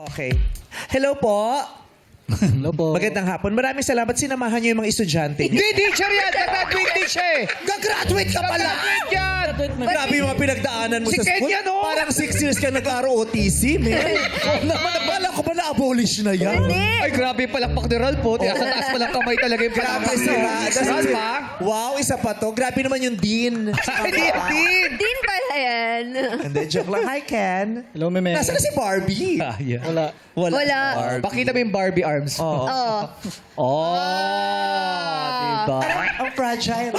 Okay. Hello po. Hello po. Magandang hapon. Maraming salamat. Sinamahan niyo yung mga estudyante. Hindi, teacher yan. Gagraduate din siya eh. Gagraduate ka pala! Gagraduate yan. Grabe yung mga pinagdaanan mo Si sa school. Kenya, no? Parang 6 years ka nag-ROTC, man. Bala ko ba na-abolish na yan? Ay, grabe pala pak ni Ralph po. Sa taas palang kamay talaga yung Grabe palakas sila. Ralph, ha? Wow, isa pa to. Grabe naman yung dean. Hindi, din. Din pala yan. Hindi, joke lang. Hi, Ken. Hello, Meme. Nasaan na si Barbie? Wala. Wala. Pakita mo yung Barbie arms. Oo. Oo. Diba? Ang fragile.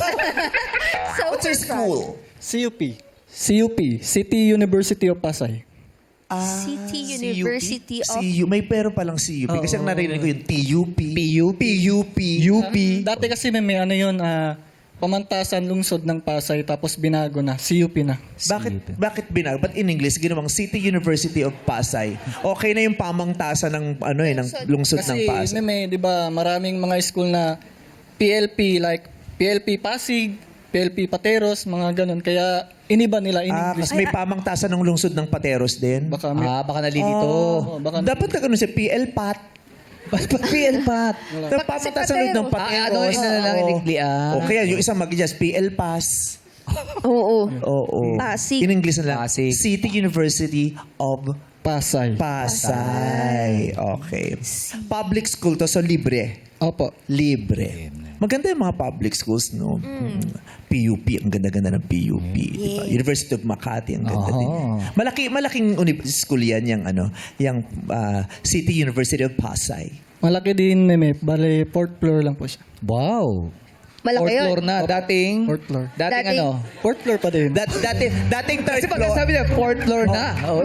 So, What's your school? CUP. City University of Pasay. City University of... May pero palang CUP. Kasi ang narinig ko yung TUP. PUP. UP. Dati kasi Meme, ano yun, Pamantasan Lungsod ng Pasay, tapos binago na. CUP na. Bakit binago? Ba't in English ginawang City University of Pasay? Okay na yung pamangtasan ng ng lungsod ng Kasi Pasay. Meme, di ba, maraming mga school na PLP, like PLP Pasig, PLP Pateros, mga ganun. Kaya iniba nila in English. Kasi may pamangtasan ng lungsod ng Pateros din. Baka Baka nalilito. Oo, baka- Dapat na ganun si PL-PAT. PL-PAT. Pamangtasan ng Pateros. Ano na lang, English, O kaya yung isang mag-adjust, PL-PAS. Oo. Oo. Pasig. In English na lang. Pasig. City University of Pasay. Pasay. Okay. Public school to, so libre. Opo. Libre. Maganda yung mga public schools, no? PUP, ang ganda-ganda ng PUP. Diba? University of Makati, ang ganda din. Malaking school yan, yung City University of Pasay. Malaki din, Meme. Bale, 4th floor lang po siya. Wow. Malaki Fourth yun. floor na. Dating 4th floor. Dating ano? 4th floor pa din. Dating third Kasi pag floor. sabi niya, fourth floor na. Oh.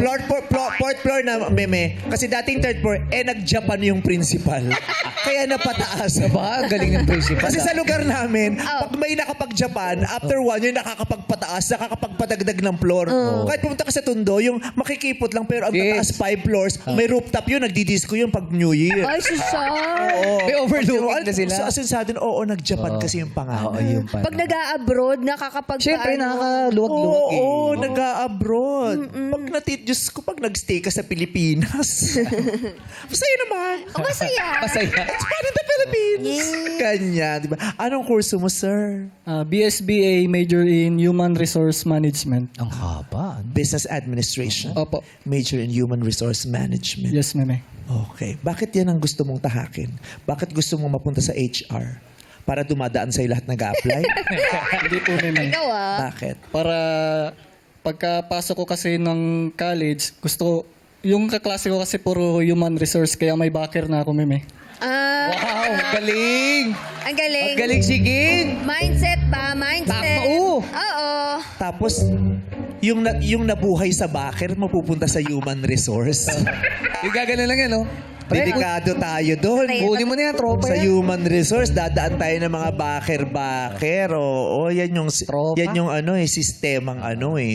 Fourth floor na, Meme. Kasi dating third floor, nag-Japan yung principal. Kaya napataas. Diba? Ang galing ng principal. Kasi sa lugar namin, pag may nakapag-Japan, after 1 year, nakakapagpataas, nakakapagpadagdag ng floor. Kahit pumunta ka sa Tondo, yung makikipot lang, pero ang Yes. tataas 5 floors, may rooftop yun, nagdi-disco yun pag New Year. Ay, susay. May overlooking na sila. Sa asin sa atin, oo, nag-Japan kasi yung pangalan. Oo, yun pala. Pag nag-a-abroad, nakakapag... Siyempre, nakakaluwag-luwag eh. Oo, nag-a-abroad. Diyos ko, pag nag-stay ka sa Pilipinas. Masaya naman. Oh, masaya. Masaya. It's fun in the Philippines. Yes. Kanya, di ba? Anong kurso mo, sir? BSBA, major in Human Resource Management. Ang haba. Business Administration. Opo. Major in Human Resource Management. Yes, Meme. Okay. Bakit yan ang gusto mong tahakin? Bakit gusto mong mapunta sa HR? Para dumadaan sa'yo lahat nag-a-apply? Hindi po, Meme. Ikaw Bakit? Para pagkapasok ko kasi ng college, yung kaklase ko kasi puro human resource, kaya may backer na ako, Meme. Wow, galing. Ang galing. Ang galing sigin. Mindset ba? Mindset. Tama, oo. Oo. Tapos, yung nabuhay sa backer, mapupunta sa human resource. Yung gagalan lang yan, no? Dedikado tayo doon. Kunin mo na yan, tropa Sa yan. human resource, dadaan tayo ng mga backer. Oo, yan yung Tropa. yan yung sistemang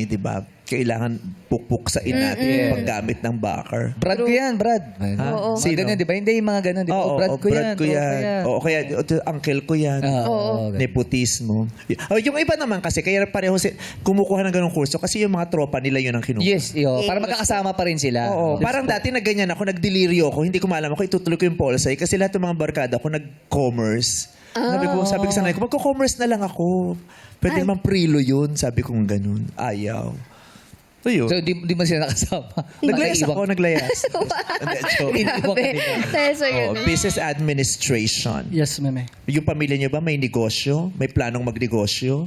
di ba? Kailangan pukpuksain natin yung paggamit ng backer. Brad ko yan, Brad. Oo. Mga ganun, di ba? Hindi yung mga ganun, di ba? Oo, Brad ko yan. Brad ko yan. Oo, kaya uncle ko yan. Oo. Nepotismo. Yung iba naman kasi, kaya pareho kumukuha ng ganong kurso kasi yung mga tropa nila yun ang kinukuha. Yes, para magkakasama pa rin sila. Oo, parang dati na ganyan ako, nagdeliryo ako, hindi ko maalam ako, itutuloy ko yung Polsay kasi lahat ng mga barkada ko nag-commerce. Sabi ko sa nanay ko, magko-commerce na lang ako. Pwede naman prilo yun, sabi kong ganun. Ayaw. So yun. So, di mo sila nakasama. Naglayas Magkaiwang- ako, naglayas. Hindi, joke. Iniwan ka nila. Teso yun. Business administration. Yes, Meme. Yung pamilya niyo ba may negosyo? May planong magnegosyo?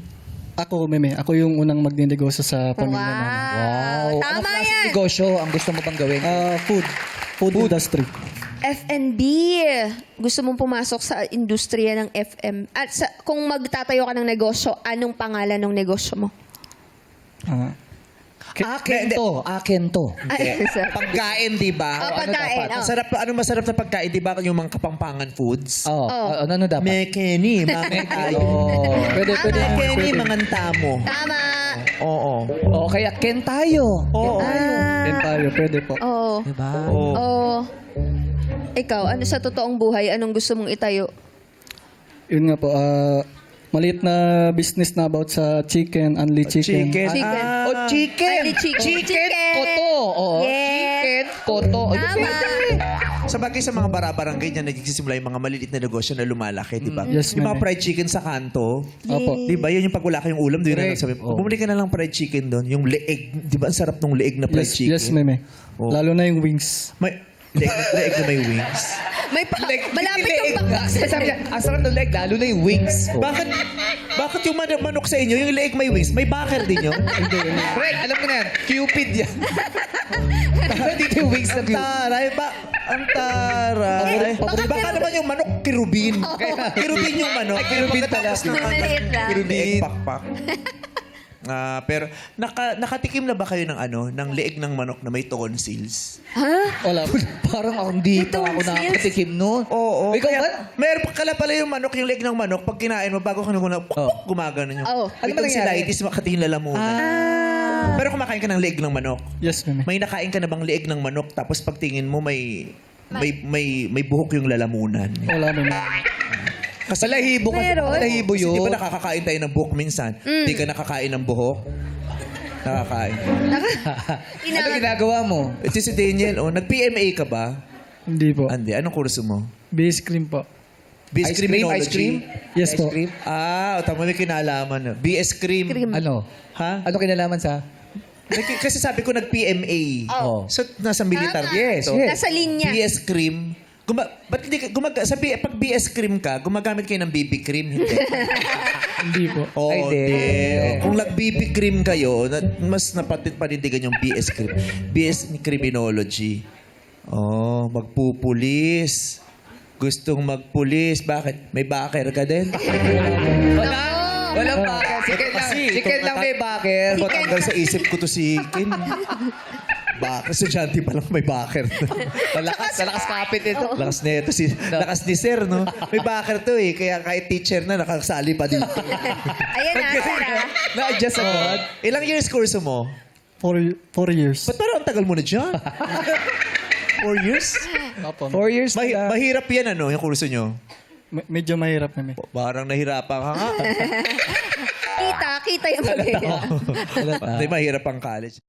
Ako, Meme. Ako yung unang magninegosyo sa pamilya namin. Wow. Tama Anong klaseng yan. negosyo ang gusto mo bang gawin? Food industry. F&B. Gusto mong pumasok sa industriya ng FM. At kung magtatayo ka ng negosyo, anong pangalan ng negosyo mo? Akin to. Ay, sorry. Pagkain, di ba? Pagkain. Dapat? Anong masarap na pagkain, di ba? Yung mga kapampangan foods. Ano dapat? Mekeni, mga tayo. Pwede. Mekeni, mga tamo. Tama. Oo. Kaya Ken tayo. Oo. Then tayo, pwede po. Oo. Diba? Oo. Ikaw, ano sa totoong buhay, anong gusto mong itayo? Yun nga po, maliit na business na about sa chicken, unli chicken. Chicken. Chicken. Ah. Chicken. Ay, chicken. Chicken. Chicken. Koto. Yes. Chicken. Toto. Tama. Sa bagay sa mga barabarangay niya, nagsisimula yung mga maliliit na negosyo na lumalaki, di ba? Yes, yung mga ma'am. fried chicken sa kanto, Opo. di ba? Yun yung pag wala kayong ulam, doon na lang Correct. sabi, Oh. bumili ka na lang fried chicken doon. Yung leeg, di ba? Ang sarap ng leeg na fried Yes, chicken. yes, meme. Oh. Lalo na yung wings. May leeg na may wings. May malapit yung pakpak sa Sabi niya, ang sarap ng leg, lalo na yung wings. Bakit yung manok sa inyo, yung leeg may wings, may backer din yun? Fred, alam ko na yan. Cupid yan. Dito yung wings na Ang Cupid. taray ba? Ang taray. Baka naman yung manok, kirubin. Kirubin yung manok. Ay, kirubin pala. Maliit lang. Leeg pakpak. Pero nakatikim na ba kayo ng ng leeg ng manok na may tonsils? Ha? Wala po. Parang ako hindi pa ako Ito, nakakatikim nun. Oo. Ikaw ba? Meron pala yung manok, yung leeg ng manok, pag kinain mo, bago ka gumagano yung... Oo. Ano ba nangyari? Tonsillitis, makatingin lalamunan. Pero kumakain ka ng leeg ng manok. Yes, meme. May nakain ka na bang leeg ng manok, tapos pagtingin mo may buhok yung lalamunan. Wala, meme. Kasi Balahibo kasi. Meron. Balahibo Kasi yun. di ba nakakakain tayo ng buhok minsan? Di ka nakakain ng buhok? Nakakain. Ano ginagawa mo? Ito si Daniel, nag-PMA ka ba? Hindi po. Hindi. Anong kurso mo? Base cream po. BS Ice cream? Criminology? Ice cream? Yes Ice po. cream? Tama, may kinalaman. BS Cream. Cream. Ano? Ha? Ano kinalaman sa... Kasi sabi ko nag-PMA. Oh. So, nasa militar. Tama. Yes, So, yes. Nasa linya. BS Cream. Ba't hindi ka, pag BS Cream ka, gumagamit kayo ng BB Cream? Hindi. Hindi po. Oo, Ay, di. Kung nag-BB Cream kayo, mas panindigan yung BS Cream. BS Criminology. Magpupulis. Gustong magpulis. Bakit? May backer ka din? Wala. Walang baker. Chicken lang may baker. Matanggal sa isip ko to si Kim. Backer. Estudyante pa lang may backer. Malakas kapit ito. Lakas na ito. Lakas ni Sir, no? May backer to eh. Kaya kahit teacher na, nakasali pa dito. Ayan na, Sarah. Na-adjust agad. Ilang years kurso mo? 4 years. Ba't parang ang tagal mo na dyan? 4 years? Opo. 4 years na. Mahirap yan, yung kurso nyo. Medyo mahirap, meme. Parang nahirapan ka nga. Kita yung mag Hindi, mahirap ang college.